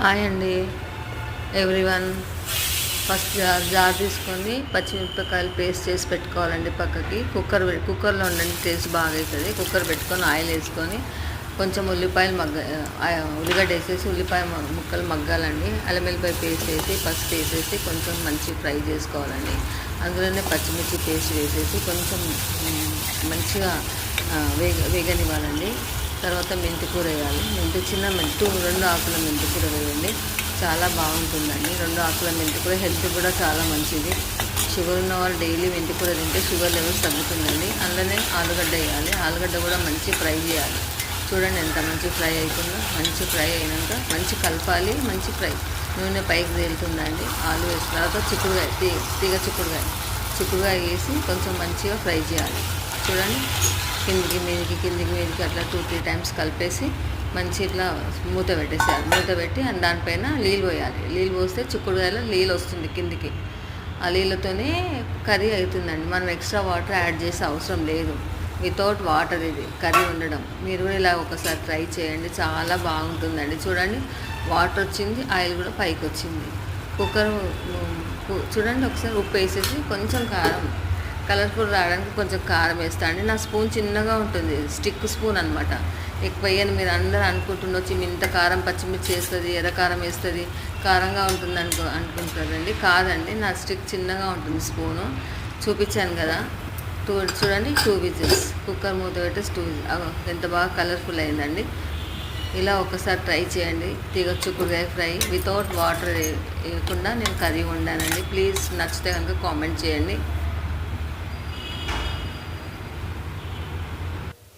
Hi అండి everyone. First jar తీసుకొని పచ్చిమిరపకాయలు పేస్ట్ చేసి పెట్టుకోవాలండి పక్కకి. కుక్కర్లో ఉండండి, టేస్ట్ బాగా అవుతుంది. కుక్కర్ పెట్టుకొని ఆయిల్ వేసుకొని కొంచెం ఉల్లిగడ్డ వేసేసి ఉల్లిపాయ ముక్కలు మగ్గాలండి. అల్లం వెల్లిపాయ పేస్ట్ వేసి పసుపు వేసేసి కొంచెం మంచి ఫ్రై చేసుకోవాలండి. అందులోనే పచ్చిమిర్చి పేస్ట్ వేసేసి కొంచెం మంచిగా వేగనివ్వాలండి. తర్వాత మెంతికూర వేయాలి. రెండు ఆకుల మెంతికూర వేయండి, చాలా బాగుంటుందండి. 2 ఆకుల మెంతికూర హెల్త్ కూడా చాలా మంచిది. షుగర్ ఉన్న వాళ్ళు డైలీ మెంతికూర తింటే షుగర్ లెవెల్స్ తగ్గుతుందండి. అందులోనే ఆలుగడ్డ వేయాలి. ఆలుగడ్డ కూడా మంచి ఫ్రై చేయాలి. చూడండి ఎంత మంచి ఫ్రై అవుతుందో. మంచి ఫ్రై అయినాక మంచి కలపాలి. మంచి ఫ్రై నూనె పైకి తేలుతుందండి. ఆలు వేసిన తర్వాత చిక్కుడుకాయ తీగ చిక్కుడుకాయ వేసి కొంచెం మంచిగా ఫ్రై చేయాలి. చూడండి, కిందికి మీదికి అట్లా 2-3 టైమ్స్ కలిపేసి మంచి ఇట్లా మూత పెట్టేసేయాలి. మూత పెట్టి దానిపైన నీళ్ళు పోయాలి. నీళ్ళు పోస్తే చిక్కుడుకాయలో నీళ్ళు వస్తుంది కిందికి. ఆ నీళ్ళతోనే కర్రీ అవుతుందండి. మనం ఎక్స్ట్రా వాటర్ యాడ్ చేసే అవసరం లేదు. వితౌట్ వాటర్ ఇది కర్రీ ఉండడం. మీరు కూడా ఇలా ఒకసారి ట్రై చేయండి, చాలా బాగుంటుందండి. చూడండి, వాటర్ వచ్చింది, ఆయిల్ కూడా పైకి వచ్చింది. చూడండి, ఒకసారి ఉప్పు వేసేసి కొంచెం కారం, కలర్ఫుల్ రావడానికి కొంచెం కారం వేస్తా అండి. నా స్పూన్ చిన్నగా ఉంటుంది, స్టిక్ స్పూన్ అనమాట. ఎక్కువ వేయని. మీరు అందరూ అనుకుంటుండొచ్చి ఇంత కారం పచ్చిమిర్చి వేస్తుంది, ఎర్ర కారం వేస్తుంది, కారంగా ఉంటుంది అనుకుంటారండి. కాదండి, నా స్టిక్ చిన్నగా ఉంటుంది స్పూను. చూపించాను కదా. చూడండి, 2 విజిల్స్. కుక్కర్ మూత పెట్టేసి 2 విజిల్స్. ఎంత బాగా కలర్ఫుల్ అయిందండి. ఇలా ఒకసారి ట్రై చేయండి. చిక్కుడుకాయ ఫ్రై వితౌట్ వాటర్ వేయకుండా నేను కర్రీ వండానండి. ప్లీజ్ నచ్చితే కనుక కామెంట్ చేయండి.